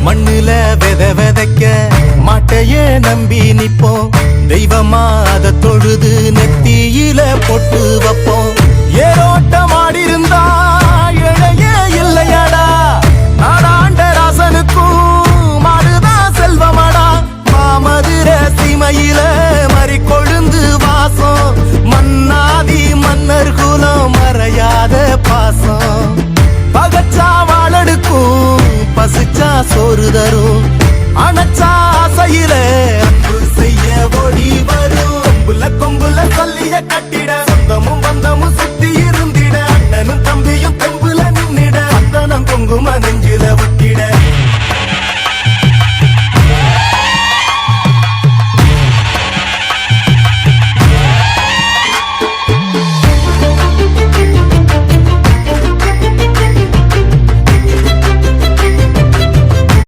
மண்ணுல விதைக்க மாட்டையே நம்பி நிப்போம். தெய்வமா அத தொழுது நெத்தியில பொட்டு வைப்போம். ஏரோட்டம் ஆடிருந்தா இழையே இல்லையடா. நாடாண்ட ராசனுக்கும் மாடுதான் செல்வமடா. மாமதுர சீமையில மறி கொழுந்து வாசம். மன்னாதி மன்னர் குலம் மறையாத பாசம். பகச்சா வாழடுக்கும் பசிச்சா சோறு தரும். அணைச்சா ஆசையில அன்பு செய்ய ஓடி வரும். கொம்புல சொல்லிய கட்டிட சொந்தமும் பந்தமும் சுத்தி இருந்திட. அண்ணனும் தம்பியும் தெம்புல நின்னிட. அந்தனம் குங்கும நெஞ்சில ஒட்டிட.